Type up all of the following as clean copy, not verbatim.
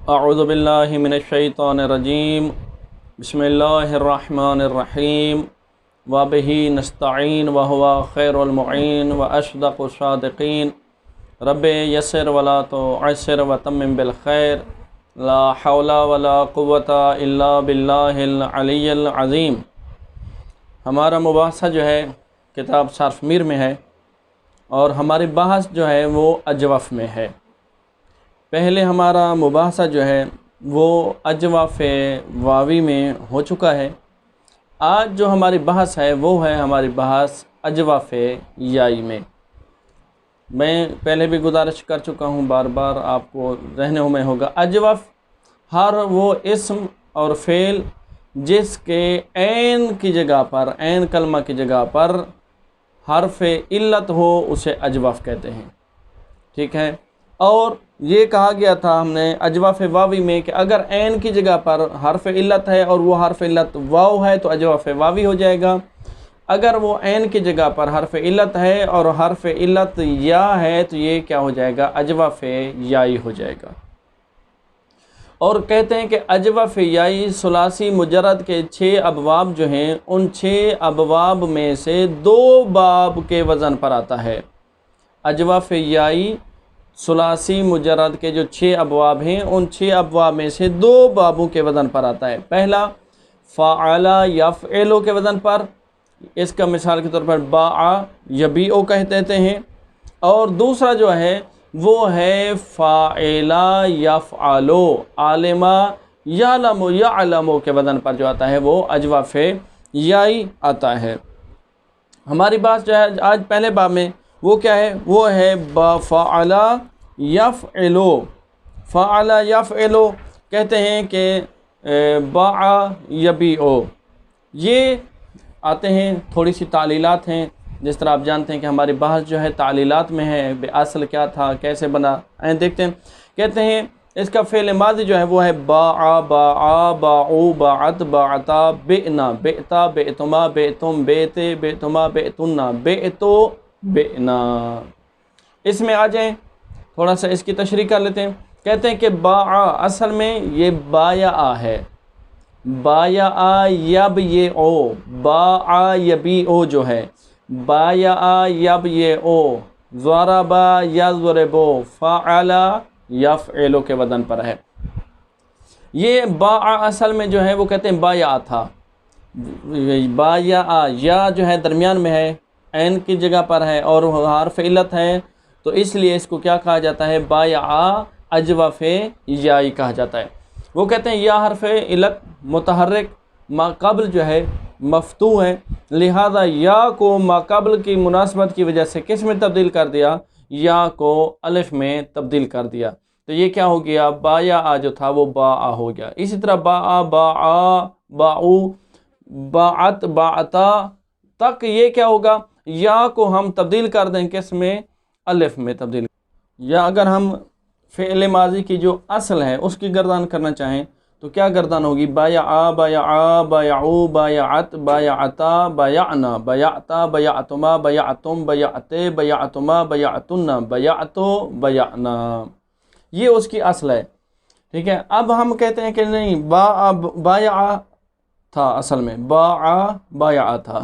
اعوذ باللہ من الشیطان الرجیم بسم اللہ الرحمن الرحیم وبہ نستعین وہو خیر المعین واصدق الصادقین رب یسر ولا تعسر وتمم بالخیر لا حول ولا قوة الا باللہ العلی العظیم۔ ہمارا مباحثہ جو ہے کتاب صرف میر میں ہے اور ہماری بحث جو ہے وہ اجوف میں ہے۔ پہلے ہمارا مباحثہ جو ہے وہ اجوف واوی میں ہو چکا ہے۔ آج جو ہماری بحث ہے وہ ہے ہماری بحث اجوف یائی میں۔ میں پہلے بھی گزارش کر چکا ہوں، بار بار آپ کو ذہنوں میں ہوگا، اجوف ہر وہ اسم اور فعل جس کے عین کی جگہ پر، عین کلمہ کی جگہ پر حرف علت ہو اسے اجوف کہتے ہیں، ٹھیک ہے۔ اور یہ کہا گیا تھا ہم نے اجوف واوی میں کہ اگر عین کی جگہ پر حرف علت ہے اور وہ حرف علت واو ہے تو اجوف واوی ہو جائے گا، اگر وہ عین کی جگہ پر حرف علت ہے اور حرف علت یا ہے تو یہ کیا ہو جائے گا؟ اجوف یائی ہو جائے گا۔ اور کہتے ہیں کہ اجوف یائی ثلاثی مجرد کے 6 ابواب جو ہیں ان 6 ابواب میں سے 2 باب کے وزن پر آتا ہے۔ اجوف یائی ثلاثی مجرد کے جو 6 ابواب ہیں ان 6 ابواب میں سے 2 بابوں کے وزن پر آتا ہے۔ پہلا فعل یفعل کے وزن پر، اس کا مثال کے طور پر باع یبیع کہتے ہیں، اور دوسرا جو ہے وہ ہے فاعل یفعل، عالم یعلم یعلم کے وزن پر جو آتا ہے وہ اجوف یائی آتا ہے۔ ہماری بات جو ہے آج پہلے باب میں وہ کیا ہے؟ وہ ہے فعل یفعل۔ فعل یفعل کہتے ہیں کہ باع یبیع، یہ آتے ہیں، تھوڑی سی تعلیلات ہیں، جس طرح آپ جانتے ہیں کہ ہماری بحث جو ہے تعلیلات میں ہے، اصل کیا تھا، کیسے بنا، دیکھتے ہیں۔ کہتے ہیں اس کا فعل ماضی جو ہے وہ ہے باع باعا باعو باعت باعتا بئنا بئتا بئتما بئتم بئتے بئتما بئتنا بئتو بئنا۔ اس میں آ جائیں، تھوڑا سا اس کی تشریح کر لیتے ہیں۔ کہتے ہیں کہ باع اصل میں یہ بایع ہے، بایع یبیع، باع یبیع جو ہے بایع یبیع، ضرب یضرب، فعل یفعل کے وزن پر ہے۔ یہ باع اصل میں جو ہے وہ کہتے ہیں بایع تھا، بایع یا جو ہے درمیان میں ہے، عین کی جگہ پر ہے اور حرف علت ہے، تو اس لیے اس کو کیا کہا جاتا ہے؟ بایع اجوف یائی کہا جاتا ہے۔ وہ کہتے ہیں یا حرف علت متحرک ما قبل جو ہے مفتوح ہے، لہذا یا کو ما قبل کی مناسبت کی وجہ سے کس میں تبدیل کر دیا؟ یا کو الف میں تبدیل کر دیا، تو یہ کیا ہو گیا؟ بایع جو تھا وہ باع ہو گیا۔ اسی طرح باع باعا باعو باعت باعتا تک یہ کیا ہوگا؟ یا کو ہم تبدیل کر دیں کس میں؟ الف میں تبدیل۔ یا اگر ہم فعل ماضی کی جو اصل ہے اس کی گردان کرنا چاہیں تو کیا گردان ہوگی؟ بایعا بایعا بایعو بایعت بایعتا بایعنا بایعتا بایعتما بایعتم بایعتے بایعتما بایعتن بایعتو بایعنا، یہ اس کی اصل ہے، ٹھیک ہے۔ اب ہم کہتے ہیں کہ نہیں، بایعا تھا اصل میں، باع بایعا تھا۔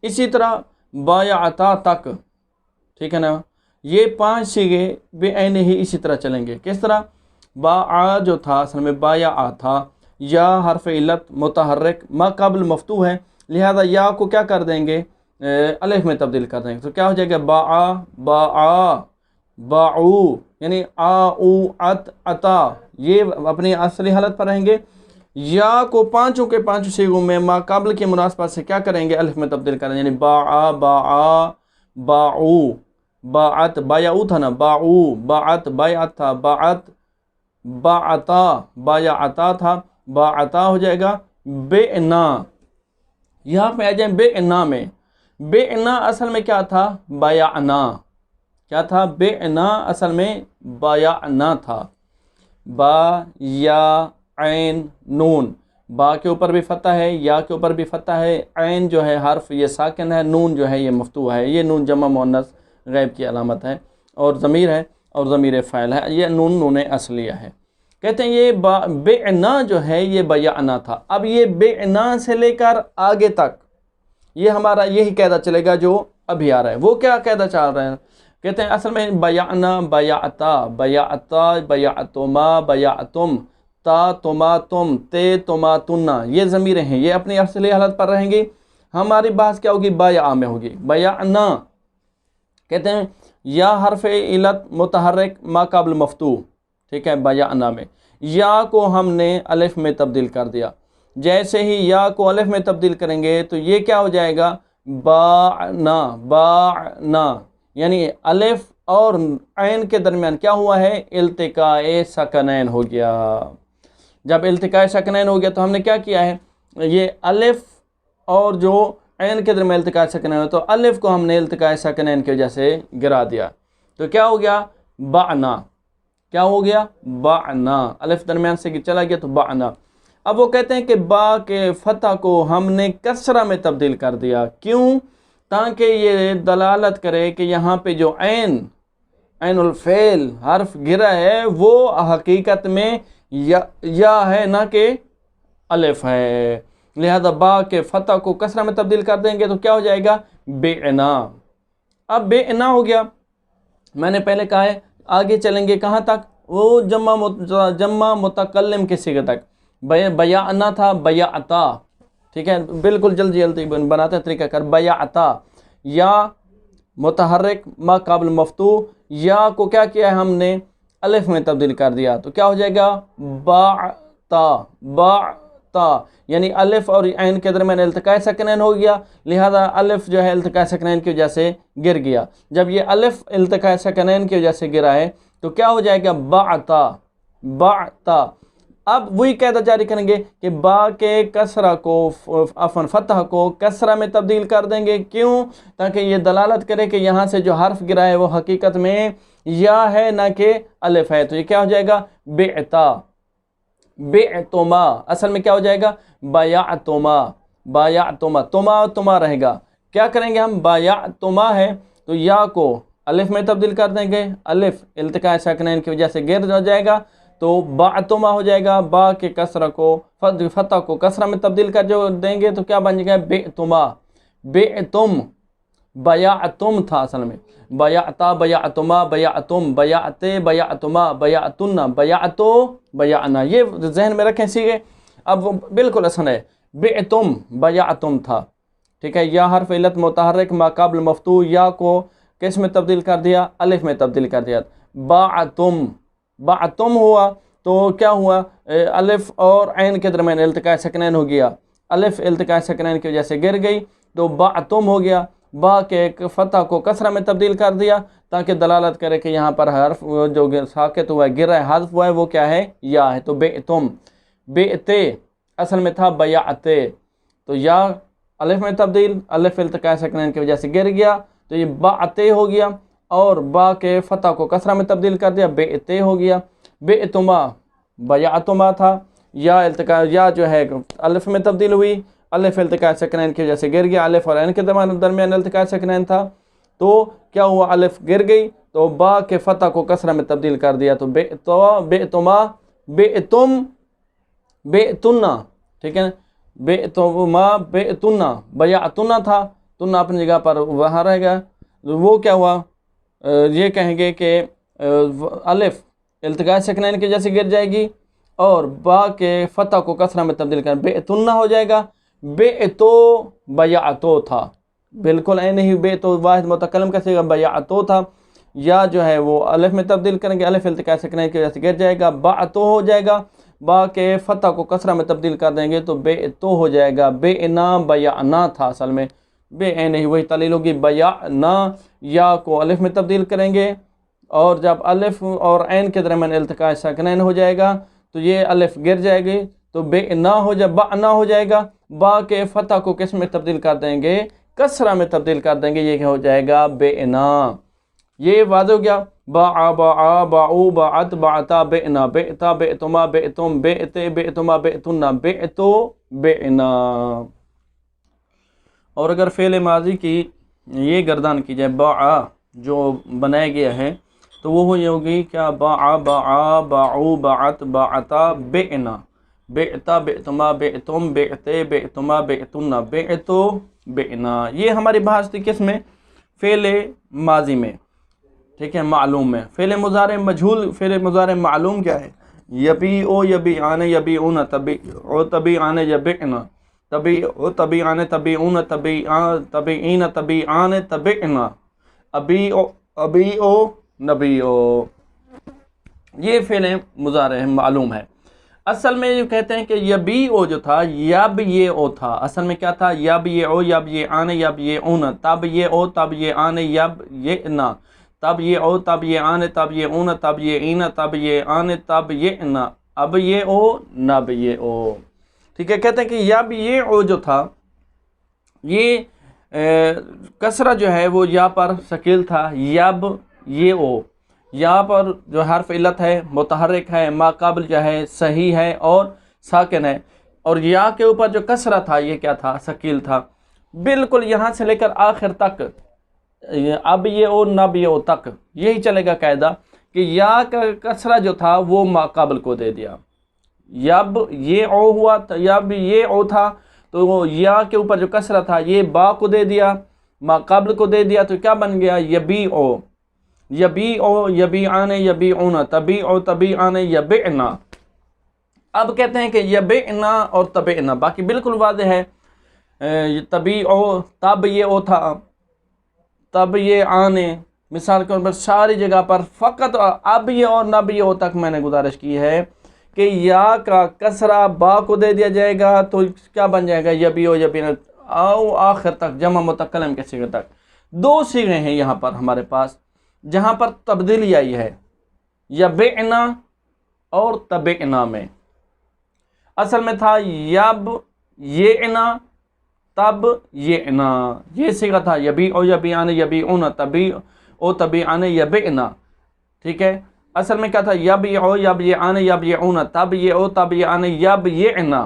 اسی طرح بایعتا تک، ٹھیک ہے نا، یہ 5 صیغے بے عین ہی اسی طرح چلیں گے۔ کس طرح؟ باع جو تھا اصل میں بایعا تھا، یا حرف علت متحرک ما قبل مفتوح ہے، لہذا یا کو کیا کر دیں گے؟ الف میں تبدیل کر دیں گے، تو کیا ہو جائے گا؟ باعا باعا باعو، یعنی آؤ ات اتا، یہ اپنی اصلی حالت پر رہیں گے۔ یا کو 5 کے 5 صیغوں میں ما قبل کی مناسبت سے کیا کریں گے؟ الف میں تبدیل کریں گے، یعنی باعا باعا باعو باعت، بایعو تھا نا، باعو باعت بایعت تھا، باعت باعتا بایعتا تھا، باعتا ہو جائے گا بئنا۔ یہاں پہ آ جائیں بئنا میں، بئنا اصل میں کیا تھا؟ بایعنا، کیا تھا؟ بئنا اصل میں بایعنا تھا۔ با یا عین نون، با کے اوپر بھی فتح ہے، یا کے اوپر بھی فتح ہے، عین جو ہے حرف یہ ساکن ہے، نون جو ہے یہ مفتوح ہے، یہ نون جمع مؤنث غیب کی علامت ہے اور ضمیر ہے اور ضمیر فاعل ہے، یہ نون نون اصلیہ ہے۔ کہتے ہیں یہ بعنا جو ہے یہ بیعنا تھا. اب یہ بعنا سے لے کر آگے تک یہ ہمارا یہی قاعدہ چلے گا جو ابھی آ رہا ہے. وہ کیا قاعدہ چل رہا ہے؟ کہتے ہیں اصل میں بیعنا، بیعتا، بیعتا، بیعتما، بیعتم، تا تما تم، تے تما تنا، یہ ضمیریں ہیں، یہ اپنی اصلی حالت پر رہیں گی. ہماری بحث کیا ہوگی؟ بیع میں ہوگی. بیعنا کہتے ہیں یا حرف علت متحرک ما قبل مفتوح، ٹھیک ہے، بیعنا میں یا کو ہم نے الف میں تبدیل کر دیا. جیسے ہی یا کو الف میں تبدیل کریں گے تو یہ کیا ہو جائے گا؟ باعنا، باعنا، یعنی الف اور عین کے درمیان کیا ہوا ہے؟ التقاء سکنین ہو گیا. جب التقاء سکنین ہو گیا تو ہم نے کیا کیا ہے؟ یہ الف اور جو عین کے درمیان التقاء سکنین ہو تو الف کو ہم نے التقاء سکنین کی وجہ سے گرا دیا. تو کیا ہو گیا؟ بعنا. کیا ہو گیا؟ بعنا. الف درمیان سے چلا گیا تو بعنا. اب وہ کہتے ہیں کہ با کے فتح کو ہم نے کسرہ میں تبدیل کر دیا. کیوں؟ تاکہ یہ دلالت کرے کہ یہاں پہ جو عین الفعل حرف گرا ہے وہ حقیقت میں یا ہے نہ کہ الف ہے. لہذا با کے فتح کو کسرہ میں تبدیل کر دیں گے تو کیا ہو جائے گا؟ بعنا. اب بعنا ہو گیا. میں نے پہلے کہا ہے آگے چلیں گے کہاں تک؟ وہ جمع متکلم کے صیغے تک. بیعنا تھا، بیعتا، ٹھیک ہے، بالکل جلدی جلدی بناتے ہیں طریقہ کار. بیعتا یا متحرک ما قبل مفتوح، یا کو کیا کیا ہے ہم نے؟ الف میں تبدیل کر دیا تو کیا ہو جائے گا؟ باعتا، باعتا، یعنی الف اور عین کے درمیان التقاء سکنین ہو گیا. لہذا الف جو ہے التقاء سکنین کی وجہ سے گر گیا. جب یہ الف التقاء سکنین کی وجہ سے گرا ہے تو کیا ہو جائے گا؟ بعتا، بعتا. اب وہی قاعدہ جاری کریں گے کہ با کے کسرہ کو فتح کو کسرہ میں تبدیل کر دیں گے. کیوں؟ تاکہ یہ دلالت کرے کہ یہاں سے جو حرف گرا ہے وہ حقیقت میں یا ہے نہ کہ الف ہے. تو یہ کیا ہو جائے گا؟ بعتا، بعتما. اصل میں کیا ہو جائے گا؟ بیعتما، بیعتما. تما رہے گا. کیا کریں گے ہم؟ بیعتما ہے تو یا کو الف میں تبدیل کر دیں گے. الف التقاء ساکنین کی وجہ سے گر ہو جائے گا تو بعتما ہو جائے گا. با کے کسرہ کو فتح کو کسرہ میں تبدیل کر جو دیں گے تو کیا بن جائے گا؟ بعتما، بعتم. بیعتم تھا اصل میں. بیعتا، بیعتما، بیعتم، بیعتے، بیعتما، بیعتن، بیعتو، بیعنا. یہ ذہن میں رکھیں سیگے. اب وہ بالکل آسان ہے. بعتم، بیعتم تھا، ٹھیک ہے. یا حرف علت متحرک ما قبل مفتوح، یا کو کس میں تبدیل کر دیا؟ الف میں تبدیل کر دیا. بعتم، بعتم ہوا تو کیا ہوا؟ الف اور عین کے درمیان التقاء سکنین ہو گیا. الف التقاء سکنین کی وجہ سے گر گئی تو بعتم ہو گیا. با کے فتح کو کسرہ میں تبدیل کر دیا تاکہ دلالت کرے کہ یہاں پر حرف جو ساکت ہوا ہے، گر ہے، حذف ہوا ہے، وہ کیا ہے؟ یا ہے. تو بعتم. بعتے اصل میں تھا بیعتے، تو یا الف میں تبدیل، الف التقاء سکنین کی وجہ سے گر گیا تو یہ بعتے ہو گیا. اور با کے فتح کو کسرہ میں تبدیل کر دیا، بعتے ہو گیا. بعتما، بیعتما تھا، یا التقاء یا جو ہے الف میں تبدیل ہوئی، الف التقاء سکنین کی وجہ سے گر گیا. الف اور عین کے درمیان التقاء سکنین تھا تو کیا ہوا؟ الف گر گئی تو با کے فتح کو کسرہ میں تبدیل کر دیا تو بعتما، بعتم، بعتنا، ٹھیک ہے. بعتما، بعتنا. بیعتنا تھا، تنا اپنی جگہ پر وہاں رہ گیا. وہ کیا ہوا؟ یہ کہیں گے کہ الف التقاء سکنین کی وجہ سے گر جائے گی اور با کے فتح کو کسرہ میں تبدیل کر بعتنا ہو جائے گا. بعتو، بیعتو تھا، بالکل این ہی. بعتو واحد متکلم کا صیغہ بیعتو تھا. یا جو ہے وہ الف میں تبدیل کریں گے، الف التقاء سکنین کی وجہ سے گر جائے گا، بعتو ہو جائے گا. با کے فتح کو کسرہ میں تبدیل کر دیں گے تو بعتو ہو جائے گا. بعنا، بیعنا تھا اصل میں. بے نہیں وہی تعلیل ہوگی. بیعنا، یا کو الف میں تبدیل کریں گے اور جب الف اور عین کے درمیان التقاء ساکنین ہو جائے گا تو یہ الف گر جائے گی تو بعنا ہو جائے، بعنا ہو جائے گا. با کے فتح کو کس میں تبدیل کر دیں گے؟ کسرہ میں تبدیل کر دیں گے. یہ ہو جائے گا بعنا. یہ واضح ہو گیا. باع، باعا، باعو، باعت، باعتا، بعنا، بعتا، بعتما، بعتم، بعتے، بعتما، بعتنا، بعتو، بعنا. اور اگر فعل ماضی کی یہ گردان کی جائے باع جو بنایا گیا ہے تو تو وہ یہ ہوگی کیا، باع باعا باعو باعت باعتا بعنا، بعتا بعتما بعتم بعتے بعتما بعتن بعتو بعنا۔ یہ ہماری بحث تھی کس میں؟ فعل ماضی میں، ٹھیک ہے، معلوم میں۔ فعل مضارع مجہول، فعل مضارع معلوم کیا ہے؟ یبیعو یبیعان یبیعون تبیعو تبیعان یبیعنا، تبیعو تبیعان تبیعون تبیعین تبیعان تبیعنا، ابیعو ابیعو نبیعو۔ یہ فعل مضارع معلوم ہے۔ اصل میں یہ کہتے ہیں کہ یبیعو جو تھا یب یہ او تھا، اصل میں کیا تھا؟ یب یہ او یب یہ آن یب یہ اون، تب یہ او تب یہ آن یب یہ نا، تب یہ او تب یہ آن تب یہ اون تب یہ این تب یہ آن تب یہ نا، اب یہ او نب یہ او، ٹھیک ہے۔ کہتے ہیں کہ یب یہ او جو تھا یہ کسرہ جو ہے وہ یا پر ثقیل تھا، یب یہ او، یہاں پر جو حرف علت ہے متحرک ہے، ما قبل جو ہے صحیح ہے اور ساکن ہے، اور یا کے اوپر جو کسرہ تھا یہ کیا تھا؟ ثقیل تھا۔ بالکل یہاں سے لے کر آخر تک، اب یہ او نب یہ او تک یہی چلے گا قاعدہ کہ یا کا کسرہ جو تھا وہ ما قبل کو دے دیا، یب یہ او ہوا، یب یہ او تھا تو یا کے اوپر جو کسرہ تھا یہ با کو دے دیا، ما قبل کو دے دیا، تو کیا بن گیا؟ یبیعو یبیعو یبیعان یبیعون تبیعو تبیعان یبیعنا۔ اب کہتے ہیں کہ یبیعنا اور تبیعنا باقی بالکل واضح ہے، تبیعو تب یہ او تھا، تب یہ آنے، مثال کے طور پر ساری جگہ پر فقط اب یہ اور نب یہ او تک میں نے گزارش کی ہے کہ یا کا کسرہ با کو دے دیا جائے گا تو کیا بن جائے گا؟ یبیعو یبیعنا، او آخر تک جمع متکلم کے صیغے تک۔ دو صیغے ہیں یہاں پر ہمارے پاس جہاں پر تبدیلی آئی ہے، یبعنا اور تبعنا میں۔ اصل میں تھا یب یعنا تب یعنا، یہ صیغہ تھا یبیعو یبیعان یبیعون تبیعو تبیعان یبعنا، ٹھیک ہے۔ اصل میں کیا تھا؟ یبیعو یبیعان یبیعون تبیعو تبیعان یبیعنا،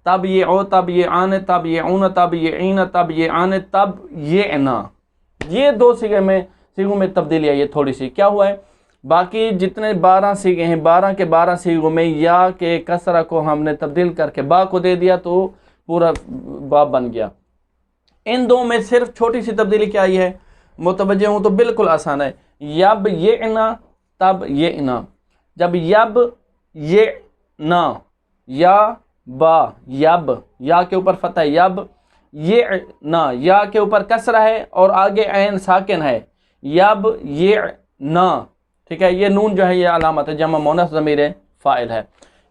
تبیعو تبیعان تبیعون تبیعین تبیعان تبیعنا۔ یہ دو صیغوں میں تبدیلی آئی ہے تھوڑی سی۔ کیا ہوا ہے؟ باقی جتنے 12 صیغے ہیں 12 کے 12 صیغوں میں یا کے کسرہ کو ہم نے تبدیل کر کے با کو دے دیا تو پورا باب بن گیا۔ ان دو میں صرف چھوٹی سی تبدیلی کیا آئی ہے؟ متوجہ ہوں تو بالکل آسان ہے، یب یعنا تب یعنا، جب یب یعنا یا با یب، یا کے اوپر فتح ہے، یب یعنا یا کے اوپر کسرہ ہے اور آگے عین ساکن ہے، یب یعنا، ٹھیک ہے۔ یہ نون جو ہے یہ علامت ہے، جمع مؤنث ضمیر فاعل ہے۔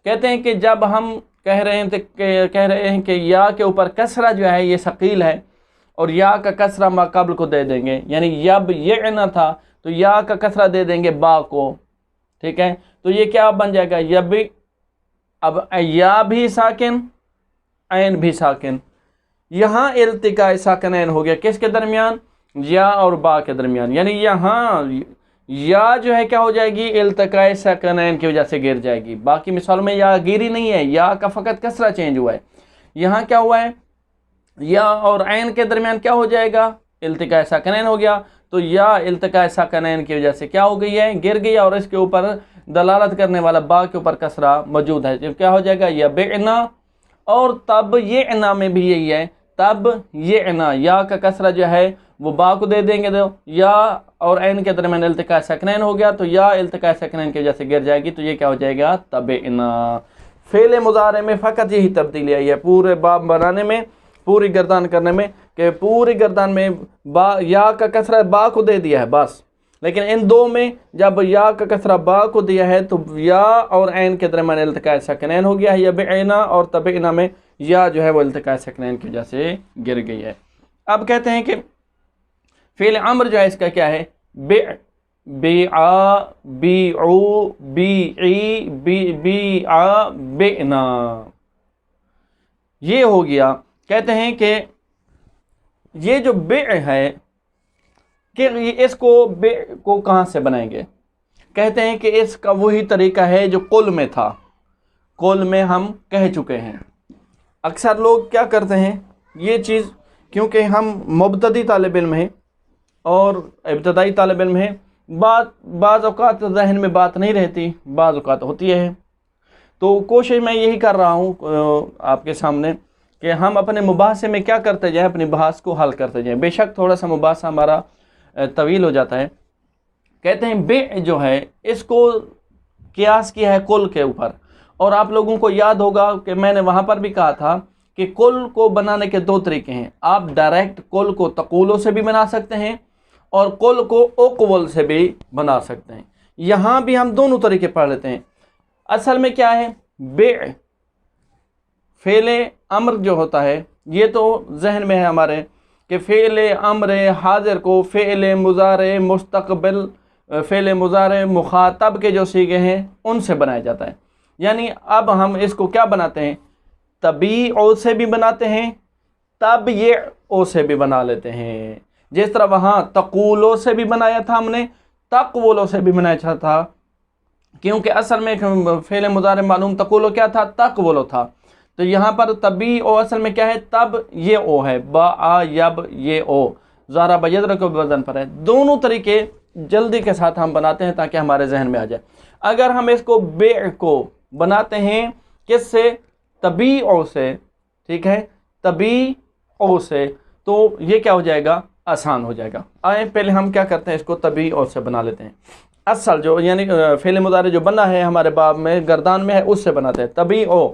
کہتے ہیں کہ جب ہم کہہ رہے ہیں کہ یا کے اوپر کسرہ جو ہے یہ ثقیل ہے اور یا کا کسرہ ما قبل کو دے دیں گے، یعنی یب یعنا تھا تو یا کا کسرہ دے دیں گے با کو، ٹھیک ہے، تو یہ کیا بن جائے گا؟ یب، اب یا بھی ساکن عین بھی ساکن، یہاں التقاء ساکنین ہو گیا کس کے درمیان؟ یا اور با کے درمیان، یعنی یہاں یا جو ہے کیا ہو جائے گی؟ التقاء ساکنین کی وجہ سے گر جائے گی۔ باقی مثال میں یا گیری نہیں ہے، یا کا فقط کسرہ چینج ہوا ہے۔ یہاں کیا ہوا ہے؟ یا اور عین کے درمیان کیا ہو جائے گا؟ التقاء ساکنین ہو گیا، تو یا التقاء ساکنین کی وجہ سے کیا ہو گئی ہے؟ گر گئی، اور اس کے اوپر دلالت کرنے والا با کے اوپر کسرہ موجود ہے، جب کیا ہو جائے گا؟ یبعنا، اور تب یعنا میں بھی یہی ہے، تب یعنا، یا کا کسرہ جو ہے وہ با کو دے دیں گے، تو یا اور عین کے درمیان التقاء ساکنین ہو گیا، تو یا التقاء ساکنین کی وجہ سے گر جائے گی، تو یہ کیا ہو جائے گا؟ تبعنا۔ فعل مضارع میں فقط یہی تبدیلی آئی ہے پورے باب بنانے میں، پوری گردان کرنے میں، کہ پوری گردان میں با یا کا کسرہ با کو دے دیا ہے بس، لیکن ان دو میں جب یا کا کسرہ با کو دیا ہے تو یا اور عین کے درمیان التقاء ساکنین ہو گیا ہے، یبعنا، اور تبعنا میں یا جو ہے وہ التقاء ساکنین کی وجہ سے گر گئی ہے۔ اب کہتے ہیں کہ فعل امر جو ہے اس کا کیا ہے؟ بیعا بیعو بیعی بیعا بیعنا، یہ ہو گیا۔ کہتے ہیں کہ یہ جو بیع ہے کہ اس کو بیع کو کہاں سے بنائیں گے؟ کہتے ہیں کہ اس کا وہی طریقہ ہے جو قل میں تھا، قل میں ہم کہہ چکے ہیں۔ اکثر لوگ کیا کرتے ہیں یہ چیز، کیونکہ ہم مبتدی طالب علم ہیں اور ابتدائی طالب علم ہیں، بعض اوقات ذہن میں بات نہیں رہتی، بعض اوقات ہوتی ہے۔ تو کوشش میں یہی کر رہا ہوں آپ کے سامنے کہ ہم اپنے مباحثے میں کیا کرتے جائیں، اپنے بحث کو حل کرتے جائیں۔ بے شک تھوڑا سا مباحثہ ہمارا طویل ہو جاتا ہے۔ کہتے ہیں بیع جو ہے اس کو قیاس کیا ہے کل کے اوپر، اور آپ لوگوں کو یاد ہوگا کہ میں نے وہاں پر بھی کہا تھا کہ کل کو بنانے کے دو طریقے ہیں۔ آپ ڈائریکٹ کل کو تقولوں سے بھی بنا سکتے ہیں اور کل کو اقول سے بھی بنا سکتے ہیں۔ یہاں بھی ہم دونوں طریقے پڑھ لیتے ہیں۔ اصل میں کیا ہے، بیع فعل امر جو ہوتا ہے، یہ تو ذہن میں ہے ہمارے کہ فعل امر حاضر کو فعل مضارع مستقبل، فعل مضارع مخاطب کے جو صیغے ہیں ان سے بنایا جاتا ہے۔ یعنی اب ہم اس کو کیا بناتے ہیں، طبیعو سے بھی بناتے ہیں، تبیعو سے بھی بنا لیتے ہیں۔ جس طرح وہاں تقولو سے بھی بنایا تھا ہم نے، تقولو سے بھی بنایا تھا، کیونکہ اصل میں فعل مضارع معلوم تقولو کیا تھا، تقولو تھا۔ تو یہاں پر طبیعو اصل میں کیا ہے، تب یہ او ہے، با آ یب یہ او، ضرب یضرب کے وزن پر ہے۔ دونوں طریقے جلدی کے ساتھ ہم بناتے ہیں تاکہ ہمارے ذہن میں آ جائے۔ اگر ہم اس کو بیع کو بناتے ہیں کس سے، طبیعو سے، ٹھیک ہے، طبیعو سے، تو یہ کیا ہو جائے گا، آسان ہو جائے گا۔ آئیں پہلے ہم کیا کرتے ہیں، اس کو طبیعو سے بنا لیتے ہیں۔ اصل جو یعنی فعل مضارع جو بنا ہے ہمارے باب میں گردان میں ہے، اس سے بناتے ہیں۔ طبیعو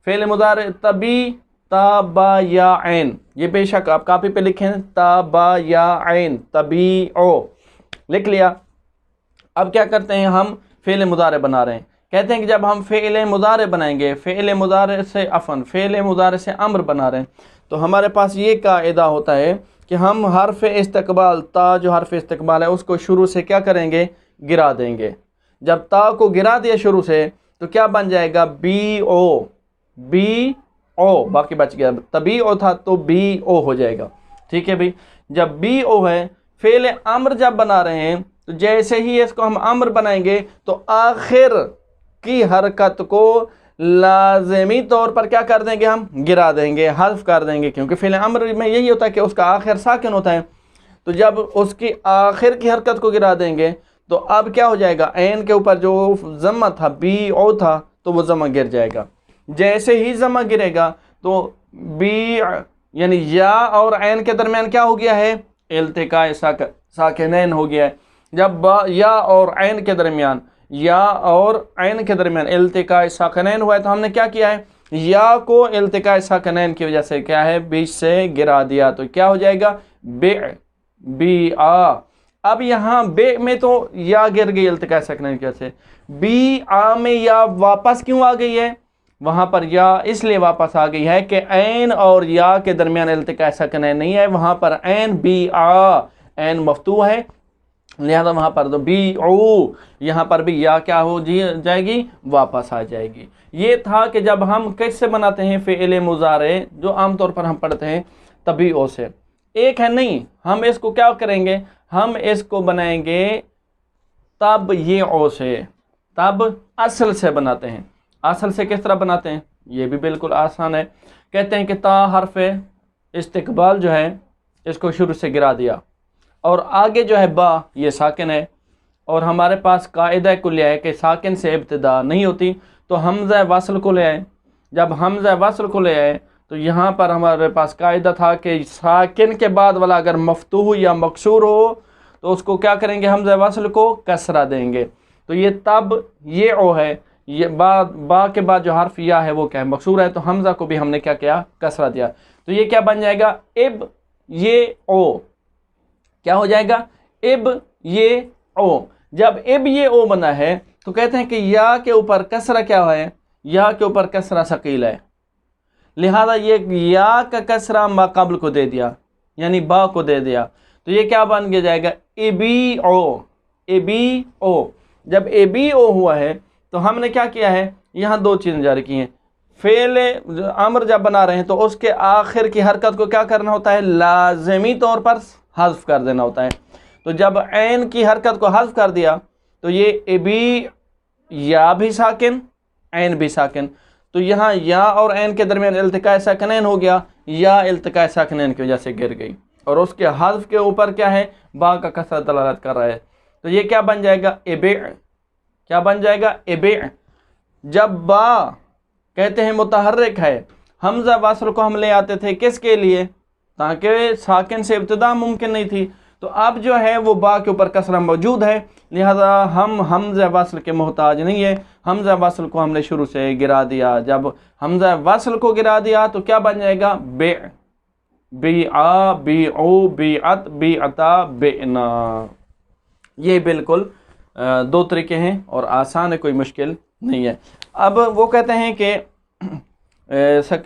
فعل مضارع طبی، تا با یا عین، یہ بے شک آپ کاپی پہ لکھیں، تا با یا عین، طبیعو لکھ لیا۔ اب کیا کرتے ہیں، ہم فعل مضارع بنا رہے ہیں۔ کہتے ہیں کہ جب ہم فعل مضارع بنائیں گے، فعل مضارع سے فعل مضارع سے امر بنا رہے ہیں، تو ہمارے پاس یہ قاعدہ ہوتا ہے کہ ہم حرف استقبال، تا جو حرف استقبال ہے اس کو شروع سے کیا کریں گے، گرا دیں گے۔ جب تا کو گرا دیا شروع سے تو کیا بن جائے گا، بی او، بی او، باقی بچ گیا، طبی او تھا تو بی او ہو جائے گا۔ ٹھیک ہے بھائی، جب بی او ہے، فعل امر جب بنا رہے ہیں تو جیسے ہی اس کو ہم امر بنائیں گے تو آخر کی حرکت کو لازمی طور پر کیا کر دیں گے، ہم گرا دیں گے، حذف کر دیں گے، کیونکہ فعل امر میں یہی ہوتا ہے کہ اس کا آخر ساکن ہوتا ہے۔ تو جب اس کی آخر کی حرکت کو گرا دیں گے تو اب کیا ہو جائے گا، عین کے اوپر جو ضمہ تھا، بی او تھا، تو وہ ضمہ گر جائے گا۔ جیسے ہی ضمہ گرے گا تو بی یعنی یا اور عین کے درمیان کیا ہو گیا ہے، التقاء ساکنین ہو گیا ہے۔ جب یا اور عین کے درمیان، یا اور عین کے درمیان التقاء ساکنین ہوا ہے تو ہم نے کیا کیا ہے، یا کو التقاء ساکنین کی وجہ سے کیا ہے، بیچ سے گرا دیا، تو کیا ہو جائے گا، بیع، بی آ۔ اب یہاں بے میں تو یا گر گئی التقاء ساکنین کی وجہ سے، بی آ میں یا واپس کیوں آ گئی ہے، وہاں پر یا اس لیے واپس آ گئی ہے کہ عین اور یا کے درمیان التقاء ساکنین نہیں ہے، وہاں پر عین بی آ، عین مفتوح ہے، لہذا وہاں پر تو بی او، یہاں پر بھی یا کیا ہو جائے گی، واپس آ جائے گی۔ یہ تھا کہ جب ہم کیسے بناتے ہیں فعل مضارع جو عام طور پر ہم پڑھتے ہیں طبیعو سے، ایک ہے نہیں، ہم اس کو کیا کریں گے، ہم اس کو بنائیں گے تبیعو سے، تب اصل سے بناتے ہیں۔ اصل سے کس طرح بناتے ہیں، یہ بھی بالکل آسان ہے۔ کہتے ہیں کہ تا حرف استقبال جو ہے اس کو شروع سے گرا دیا، اور آگے جو ہے با یہ ساکن ہے، اور ہمارے پاس قاعدہ کلیہ ہے کہ ساکن سے ابتدا نہیں ہوتی، تو حمزہ وصل کو لے آئے۔ جب حمزہ وصل کو لے آئے تو یہاں پر ہمارے پاس قاعدہ تھا کہ ساکن کے بعد والا اگر مفتوح یا مکسور ہو تو اس کو کیا کریں گے، حمزہ وصل کو کسرہ دیں گے۔ تو یہ تب یہ او ہے، یہ با کے بعد جو حرف یا ہے وہ کیا ہے، مکسور ہے، تو حمزہ کو بھی ہم نے کیا کیا، کسرہ دیا، تو یہ کیا بن جائے گا، اب یہ او، کیا ہو جائے گا، اب یہ او۔ جب اب یہ او بنا ہے تو کہتے ہیں کہ یا کے اوپر کسرہ کیا ہے، یا کے اوپر کسرہ ثقیل ہے، لہذا یہ یا کا کسرہ ما قبل کو دے دیا، یعنی با کو دے دیا، تو یہ کیا بن کے جائے گا، ابی او، ابی او۔ جب ابی او ہوا ہے تو ہم نے کیا کیا ہے، یہاں دو چیزیں جاری کی ہیں۔ فعل امر جب بنا رہے ہیں تو اس کے آخر کی حرکت کو کیا کرنا ہوتا ہے، لازمی طور پر حذف کر دینا ہوتا ہے۔ تو جب عین کی حرکت کو حذف کر دیا تو یہ ابی، یا بھی ساکن، عین بھی ساکن، تو یہاں یا اور عین کے درمیان التقاء ساکنین ہو گیا، یا التقاء ساکنین کی وجہ سے گر گئی، اور اس کے حذف کے اوپر کیا ہے، با کا کسرہ دلالت کر رہا ہے۔ تو یہ کیا بن جائے گا؟ ابع. کیا بن جائے گا؟ ابع. جب با کہتے ہیں متحرک ہے، حمزہ وصل کو ہم لے آتے تھے کس کے لیے؟ تاکہ ساکن سے ابتدا ممکن نہیں تھی. تو اب جو ہے وہ با کے اوپر کسرہ موجود ہے، لہذا ہم حمزہ وصل کے محتاج نہیں ہے. حمزہ وصل کو ہم نے شروع سے گرا دیا. جب حمزہ وصل کو گرا دیا تو کیا بن جائے گا؟ بے. بیعا، بیعو، بیعت، بیعتا، بیعنا. یہ بالکل دو طریقے ہیں اور آسان ہے، کوئی مشکل نہیں ہے. اب وہ کہتے ہیں کہ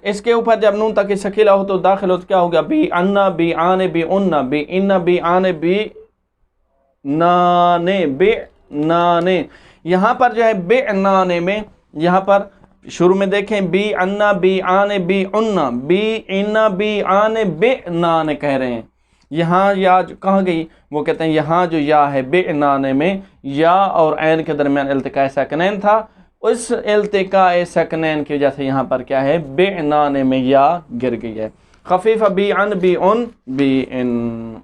اس کے اوپر جب نون تک ثقیلہ ہو تو داخل ہو تو کیا ہوگا؟ بی انا، بی آنے، بی انا، بی انا، بی آنے، بی نانے، بے نانے. یہاں پر جو ہے بے نانے میں، یہاں پر شروع میں دیکھیں بی انا، بی آنے، بی انا، بی انا، بی آنے، بے نانے کہہ رہے ہیں. یہاں یا کہاں گئی؟ وہ کہتے ہیں یہاں جو یا ہے بے نانے میں، یا اور عین کے درمیان التقاء ساکنین تھا، اس التقاء ساکنین کی وجہ سے یہاں پر کیا ہے؟ بے نانے میں یا گر گئی ہے. خفیفہ بی ان، بی ان، بی ان.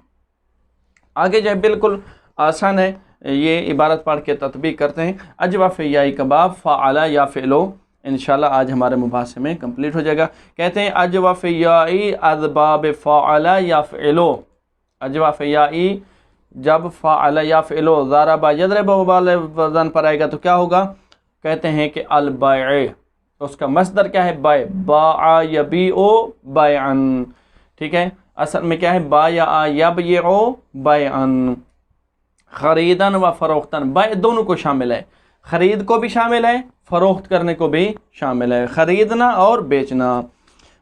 آگے جو ہے بالکل آسان ہے، یہ عبارت پڑھ کے تطبیق کرتے ہیں. اجوف یائی کباب فعلا یا فعلو. انشاءاللہ آج ہمارے مباحثے میں کمپلیٹ ہو جائے گا. کہتے ہیں اجوف یائی اذباب فعلا یا فعلو. اجوف یائی جب فعلا یا فعلو ضربا یضرب والے وزن پر آئے گا تو کیا ہوگا؟ کہتے ہیں کہ البیع. اس کا مصدر کیا ہے؟ بیع. باع یبیع بیعا. ٹھیک ہے، اصل میں کیا ہے؟ بایع یبیع بیعا. خریدن و فروختن، بیع دونوں کو شامل ہے، خرید کو بھی شامل ہے، فروخت کرنے کو بھی شامل ہے، خریدنا اور بیچنا.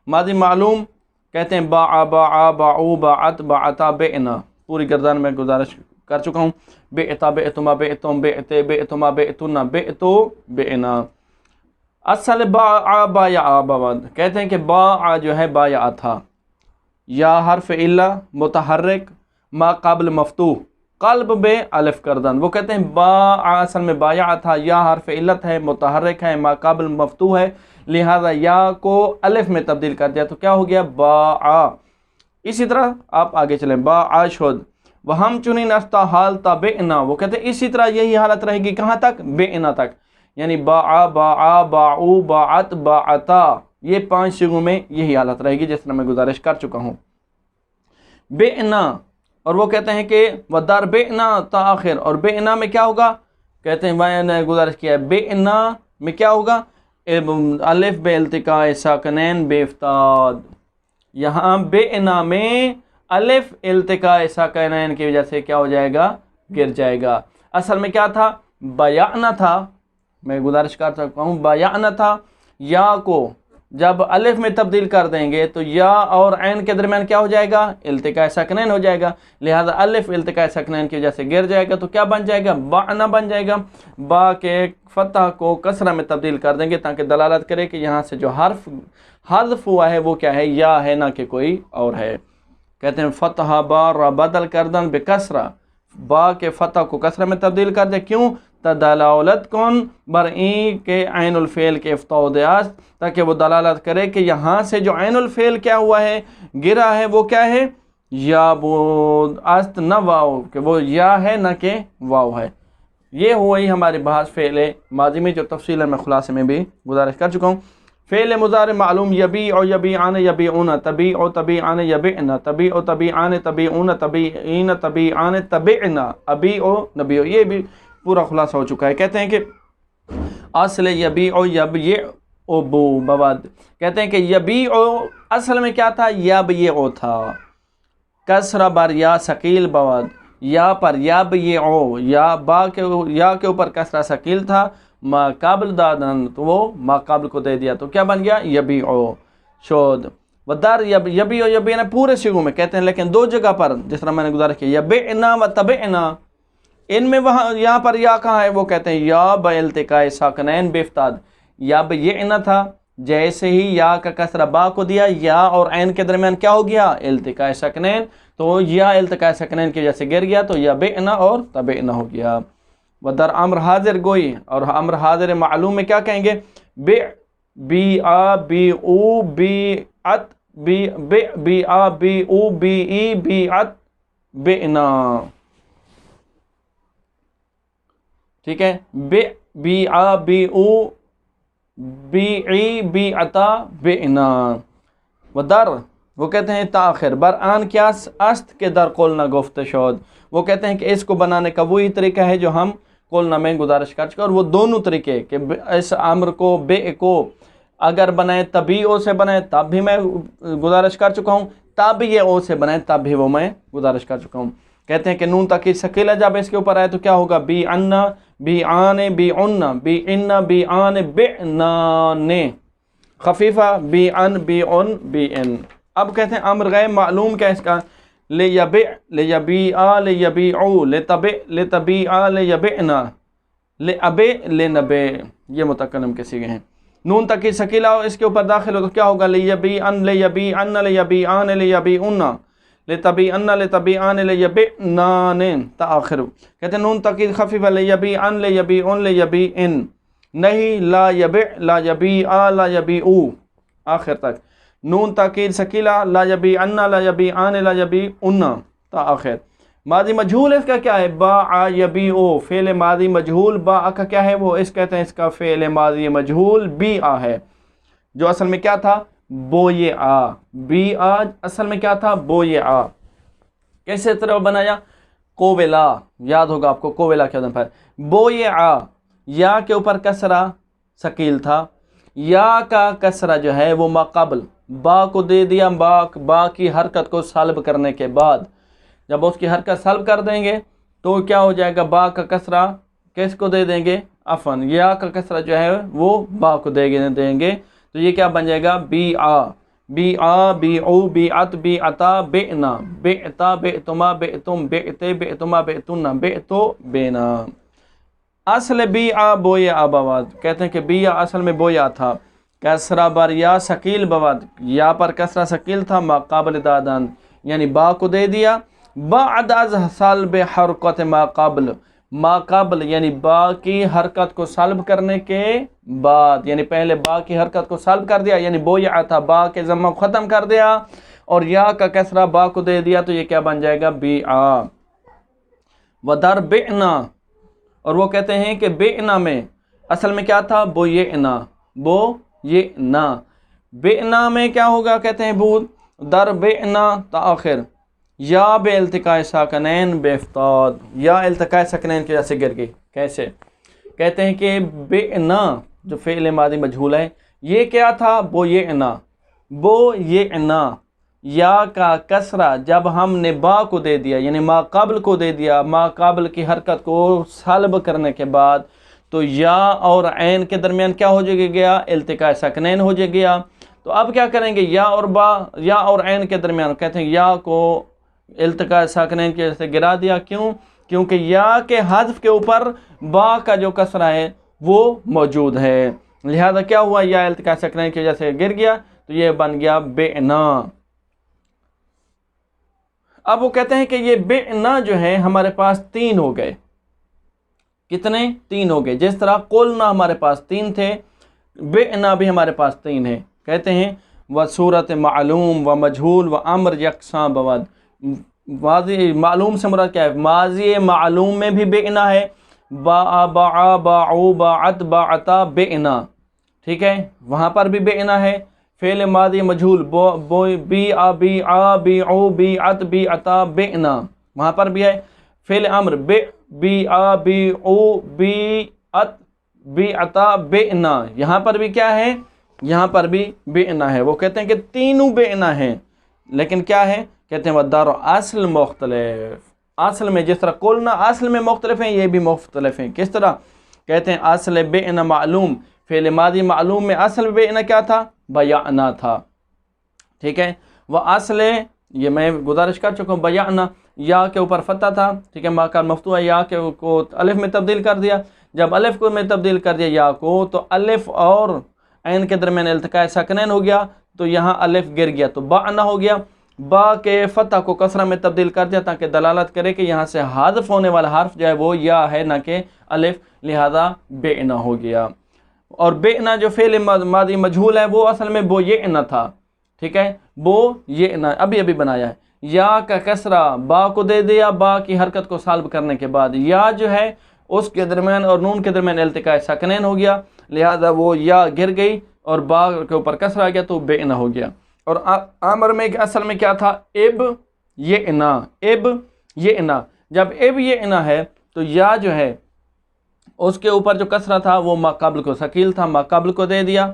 ماضی معلوم کہتے ہیں باع، باع، باعو، باعت، باعتا، بیعنا. پوری گردان میں گزارش کر چکا ہوں. بیعتا، بیعتما، بیعتم، بیعتے، بیعتما، بیعتنا، بیعتو، بیعنا. اصل باع بایع بابد کہتے ہیں کہ باع جو ہے بایع تھا، یا حرف علا متحرک ما قبل مفتوح قلب بے الف کردن. وہ کہتے ہیں باع اصل میں بایع تھا، یا حرف علت ہے، متحرک ہے، ما قبل مفتوح ہے، لہذا یا کو الف میں تبدیل کر دیا تو کیا ہو گیا؟ باع. اسی طرح آپ آگے چلیں. باع شد وہ ہم چنی نستا حال تا بیعنا. وہ کہتے ہیں اسی طرح یہی حالت رہے گی کہاں تک؟ بیعنا تک. یعنی باع، باع، باعو، باعت، باعتا، یہ 5 صیغوں میں یہی حالت رہے گی جس طرح میں گزارش کر چکا ہوں. بیعنا، اور وہ کہتے ہیں کہ ودار بیعنا تاخر. اور بیعنا میں کیا ہوگا؟ کہتے ہیں میں نے گزارش کیا ہے بیعنا میں کیا ہوگا؟ الف بے التقاء ساکنین بے افتاد. یہاں بیعنا میں الف التقاء ساکنین کی وجہ سے کیا ہو جائے گا؟ گر جائے گا. اصل میں کیا تھا؟ بیعنا تھا. میں گزارش کر سکتا ہوں بیعنا تھا. یا کو جب الف میں تبدیل کر دیں گے تو یا اور عین کے درمیان کیا ہو جائے گا؟ التقاء ساکنین ہو جائے گا، لہذا الف التقاء ساکنین کی وجہ سے گر جائے گا تو کیا بن جائے گا؟ بعنا بن جائے گا. با کے فتح کو کسرہ میں تبدیل کر دیں گے تاکہ دلالت کرے کہ یہاں سے جو حرف حذف ہوا ہے وہ کیا ہے؟ یا ہے، نہ کہ کوئی اور ہے. کہتے ہیں فتح با را بدل کردن بکسرہ. با کے فتح کو کسرہ میں تبدیل کر دے. کیوں؟ تدلالت کن بر این کے عین الفعل کے افتادیات، تاکہ وہ دلالت کرے کہ یہاں سے جو عین الفعل کیا ہوا ہے؟ گرا ہے. وہ کیا ہے؟ یا وہ است نہ واو، کہ وہ یا ہے نہ کہ واو ہے. یہ ہوئی ہماری بحث فعل ماضی میں، جو تفصیل میں خلاصے میں بھی گزارش کر چکا ہوں. فعل مضارع معلوم یبیع یبیعان یبیعون، تبیع تبیعان یبیعنا، تبیع تبیعان تبیعون، تبیعین تبیعان تبعنا، ابیع نبیع. یہ بھی پورا خلاصہ ہو چکا ہے. کہتے ہیں کہ اصل یبیع یبیع بو بواد. کہتے ہیں کہ یبیع اصل میں کیا تھا؟ یبیع تھا. کسرہ بر یا ثقیل بواد، یا پر یبیع، یا با کے یا کے اوپر کسرہ ثقیل تھا، ما قبل دادن تو وہ ما قبل کو دے دیا تو کیا بن گیا؟ یبیع شود. ودار یبیع یبیعنا پورے صیغوں میں کہتے ہیں، لیکن 2 جگہ پر جس طرح میں نے گزارش کیا یبیعنا و تبعنا، ان میں وہاں یہاں پر یا کہاں ہے؟ وہ کہتے ہیں یا با التقاء ساکنین بے افتاد. یبیعنا تھا، جیسے ہی یا کا کسرہ با کو دیا، یا اور عین کے درمیان کیا ہو گیا؟ التقاء ساکنین. تو یا التقاء ساکنین کی وجہ سے گر گیا تو یبیعنا اور تبعنا ہو گیا. ودر امر حاضر گوئی، اور امر حاضر معلوم میں کیا کہیں گے؟ بی بی آ بی او بی ات بی بی بی آ بی او بی ای بی ات بیعنا. ٹھیک ہے، بے بی آ بی او بی عی بی عطا بئنا ودر، وہ کہتے ہیں تاخر برآن کیاس است کے در قولنا گفت شد، وہ کہتے ہیں کہ اس کو بنانے کا وہی طریقہ ہے جو ہم قولنا میں گزارش کر چکے، اور وہ دونوں طریقے کہ اس امر کو بے کو اگر بنائے تبھی او سے بنائے تب بھی میں گزارش کر چکا ہوں، تب یہ او سے بنائے تب بھی وہ میں گزارش کر چکا ہوں۔ کہتے ہیں کہ نون تاکید ثقیلہ جب اس کے اوپر آئے تو کیا ہوگا، بی انا بی آن بی ان بی ان بی آن بئنان، خفیفہ بی ان بی ان بی ان۔ اب کہتے ہیں امر غیر معلوم کیا اس کا، لیبع لیبیع لیبیعو لتبع لتبیع لیبعنا لأبع لنبع، یہ متکلم کے صیغے ہیں۔ نون تاکید ثقیلہ اس کے اوپر داخل ہو تو کیا ہوگا، لیبیعن لیبیعن لیبیعان لیبیعن لتبیعن لتبیعان لیبعنان تاخر۔ کہتے ہیں نون تاکید خفیفہ لیبیعن لیبیعن لیبیعن، نہیں لا یبع لا یبیع لا یبیعو آخر تک۔ نون تاکید ثقیلہ لا یبیعن لا یبیعان لا یبیعن تا آخر۔ ماضی مجہول اس کا کیا ہے، باع یبیعو، فعل ماضی مجہول باع کا کیا ہے، وہ اس کہتے ہیں اس کا فعل ماضی مجہول بیع ہے، جو اصل میں کیا تھا، بویعا، بیع اصل میں کیا تھا، بویعا۔ کیسے طرح بنایا، کوولا، یاد ہوگا آپ کو کوولا کے وزن پر، بویعا، یا کے اوپر کسرہ ثقیل تھا، یا کا کسرہ جو ہے وہ ما قبل با کو دے دیا، با کی حرکت کو سلب کرنے کے بعد، جب اس کی حرکت سلب کر دیں گے تو کیا ہو جائے گا، با کا کسرہ کس کو دے دیں گے، عفن، یا کا کسرہ جو ہے وہ با کو دیں گے، تو یہ کیا بن جائے گا، بی آ بی آ بی او بی ات بی عطا بئنا بئتا بئتما بئتم بئتے بئتما بئتن بئتو بینا۔ اصل بی آ بویا بواد، کہتے ہیں کہ بی آ اصل میں بویا تھا، کسرہ بر یا ثقیل بواد، یا پر کسرہ ثقیل تھا، ما قابل دادان یعنی با کو دے دیا، بعد از سلب حرکت ما قبل، ما قبل یعنی با کی حرکت کو سلب کرنے کے بعد، یعنی پہلے با کی حرکت کو سلب کر دیا، یعنی بویا تھا، با کے ضمہ کو ختم کر دیا اور یا کا کسرہ با کو دے دیا، تو یہ کیا بن جائے گا، بی آ ودر بئنا، اور وہ کہتے ہیں کہ بئنا میں اصل میں کیا تھا، بویعنا بویعنا، بئنا میں کیا ہوگا، کہتے ہیں بود در بئنا تاخر، یا بے التقاء ساکنین بے افتاد، یا التقاء ساکنین کی وجہ سے گر گئی، کیسے، کہتے ہیں کہ بئنا جو فعل ماضی مجہول ہے یہ کیا تھا، بویعنا بویعنا، یا کا کسرہ جب ہم نے با کو دے دیا یعنی ما قبل کو دے دیا، ما قبل کی حرکت کو سلب کرنے کے بعد، تو یا اور عین کے درمیان کیا ہو جائے گیا، التقاء ساکنین ہو جائے گیا، تو اب کیا کریں گے، یا اور با، یا اور عین کے درمیان، کہتے ہیں یا کو التقاء ساکنین کی وجہ سے گرا دیا، کیوں، کیونکہ یا کے حذف کے اوپر با کا جو کسرہ ہے وہ موجود ہے، لہذا کیا ہوا، یا التقاء ساکنین کی وجہ سے گر گیا، تو یہ بن گیا بئنا۔ اب وہ کہتے ہیں کہ یہ بئنا جو ہے ہمارے پاس تین ہو گئے، کتنے، تین ہو گئے، جس طرح قلنا ہمارے پاس تین تھے، بئنا بھی ہمارے پاس تین ہے، کہتے ہیں و صورت معلوم و مجہول و امر یکساں بود، ماضی معلوم سے مراد کیا ہے، ماضی معلوم میں بھی بئنا ہے، با باع باعو باعت باعتا بئنا، ٹھیک ہے، وہاں پر بھی بئنا ہے، فعل ماضی مجہول بی آ بی آ بی او بی ات بی عطا بئنا، وہاں پر بھی ہے، فعل امر بی آ بی او بی ات بی عطا بئنا، یہاں پر بھی کیا ہے، یہاں پر بھی بئنا ہے، وہ کہتے ہیں کہ تینوں بئنا ہیں، لیکن کیا ہے، کہتے ہیں والدار اصل مختلف، اصل میں جس طرح قلنا اصل میں مختلف ہیں، یہ بھی مختلف ہیں، کس طرح، کہتے ہیں اصل بئنا معلوم، فعل ماضی معلوم میں اصل بئنا کیا تھا، بیعنا تھا، ٹھیک ہے، وہ اصل، یہ میں گزارش کر چکا ہوں، بیعنا یا کے اوپر فتح تھا، ٹھیک ہے، ما کان مفتوح یا کے کو الف میں تبدیل کر دیا، جب الف کو میں تبدیل کر دیا یا کو، تو الف اور عین کے درمیان التقاء ساکنین ہو گیا، تو یہاں الف گر گیا تو بعنا ہو گیا، با کے فتح کو کسرہ میں تبدیل کر دیا تاکہ دلالت کرے کہ یہاں سے حذف ہونے والا حرف جو ہے وہ یا ہے نہ کہ الف، لہذا بئنا ہو گیا، اور بئنا جو فعل ماضی مجہول ہے وہ اصل میں بویعنا تھا، ٹھیک ہے، بویعنا ابھی بنایا ہے، یا کا کسرہ با کو دے دیا، با کی حرکت کو سالب کرنے کے بعد، یا جو ہے اس کے درمیان اور نون کے درمیان التقاء ساکنین ہو گیا، لہذا وہ یا گر گئی اور با کے اوپر کسر آ گیا تو بئنا ہو گیا۔ اور عامر میں اصل میں کیا تھا؟ اب یہ انا، اب یہ انا، جب اب یہ انا ہے تو یا جو ہے اس کے اوپر جو کسرہ تھا وہ ما قبل کو ثقیل تھا، ما قبل کو دے دیا،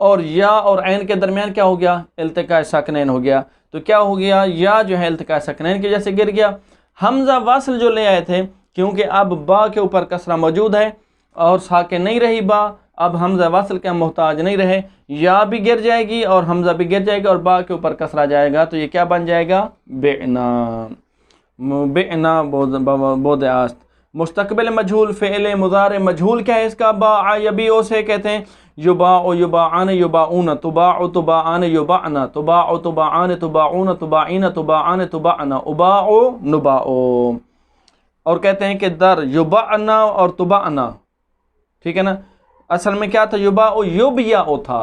اور یا اور عین کے درمیان کیا ہو گیا؟ التقاء ساکنین ہو گیا۔ تو کیا ہو گیا؟ یا جو ہے التقاء ساکنین کی وجہ سے گر گیا۔ حمزہ واصل جو لے آئے تھے، کیونکہ اب با کے اوپر کسرہ موجود ہے اور ساکن نہیں رہی با، اب حمزہ واصل کے محتاج نہیں رہے، یا بھی گر جائے گی اور حمزہ بھی گر جائے گا اور با کے اوپر کسرہ جائے گا، تو یہ کیا بن جائے گا؟ بئنا، بئنا بود آست۔ مستقبل مجہول فعل مضارع مجہول کیا ہے اس کا؟ باع یبیع سے کہتے ہیں یباع یباعان یباعون، تباع تباعان یباعن، تباع تباعان تباعون، تباعین تباعان تباعن، اباع نباع۔ اور کہتے ہیں کہ در یبعنا اور تبعنا، ٹھیک ہے نا؟ اصل میں کیا تھا؟ یباع یبیع تھا،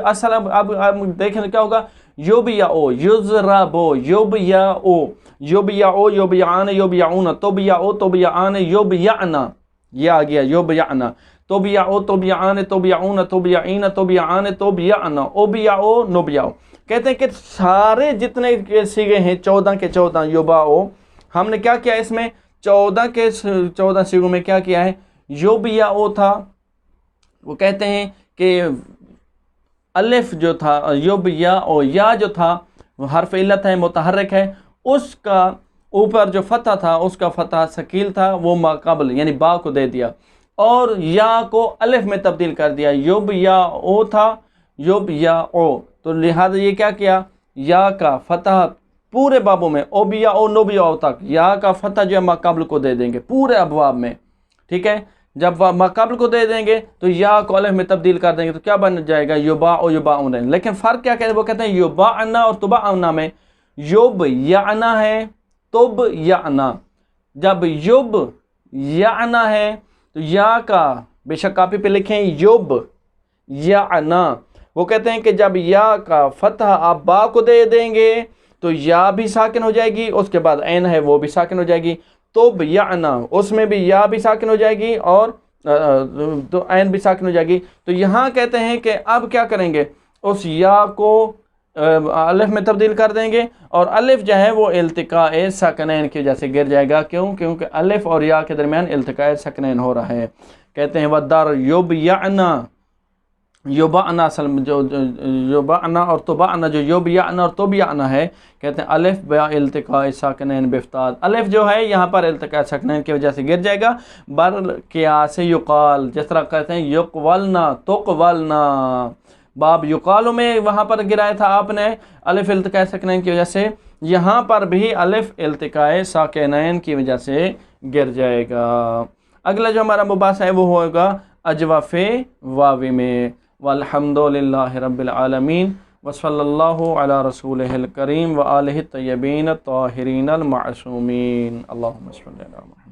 اصل اب دیکھیں کیا ہوگا؟ یبیع یضرب یبیع یبیع یبیعان یبیعون، تبیع تبیعان یبیعن، یہ آ گیا یبیعن، تبیع تبیعان تبیعون، تبیعین تبیعان تبیعن، ابیع نبیع۔ کہتے ہیں کہ سارے جتنے سیغے ہیں 14 کے 14 یباع، ہم نے کیا کیا اس میں؟ 14 کے 14 سیغوں میں کیا کیا ہے؟ یبیع تھا، وہ کہتے ہیں کہ الف جو تھا یبیع، یا جو تھا وہ حرف علت ہے، متحرک ہے، اس کا اوپر جو فتح تھا اس کا فتح ثقیل تھا، وہ ما قبل یعنی با کو دے دیا اور یا کو الف میں تبدیل کر دیا، یبیع تھا یبیع، تو لہذا یہ کیا کیا؟ یا کا فتح پورے بابوں میں اوبیع نبیع تک یا کا فتح جو ہے ما قبل کو دے دیں گے پورے ابواب میں، ٹھیک ہے؟ جب ما قبل کو دے دیں گے تو یا کو الف میں تبدیل کر دیں گے تو کیا بن جائے گا؟ یباع یباعون۔ لیکن فرق کیا کہتے ہیں؟ وہ کہتے ہیں یبعنا اور تبعنا میں یبیعنا ہے تب یعنا، جب یب یعنا ہے تو یا کا بے شک کاپی پہ لکھیں یب یعنا، وہ کہتے ہیں کہ جب یا کا فتح آپ با کو دے دیں گے تو یا بھی ساکن ہو جائے گی، اس کے بعد عین ہے وہ بھی ساکن ہو جائے گی، تب یعنا اس میں بھی یا بھی ساکن ہو جائے گی اور تو عین بھی ساکن ہو جائے گی۔ تو یہاں کہتے ہیں کہ اب کیا کریں گے؟ اس یا کو الف میں تبدیل کر دیں گے اور الف جو ہے وہ التقاء ساکنین کی وجہ سے گر جائے گا، کیونکہ الف اور یا کے درمیان التقاء ساکنین ہو رہا ہے۔ کہتے ہیں وَالدَّارُ یبیعنا، یبعنا اصل میں جو یبعنا اور تبعنا، جو یبیعنا اور تبیعنا ہے، کہتے ہیں الف با التقاء ساکنین بفتاد، الف جو ہے یہاں پر التقاء ساکنین کی وجہ سے گر جائے گا، بر قیاس یقال، جس طرح کہتے ہیں یقولنا تقولنا، باب یقالو میں وہاں پر گرایا تھا آپ نے الف التقاء ساکنین کی وجہ سے، یہاں پر بھی الف التقاء ساکنین کی وجہ سے گر جائے گا۔ اگلا جو ہمارا مباحثہ ہے وہ ہوگا اجوف واوی میں۔ والحمد للہ رب العالمین وصلی اللہ علی رسولہ الکریم وآلہ الطیبین الطاہرین المعصومین، اللہم صلی علی محمد۔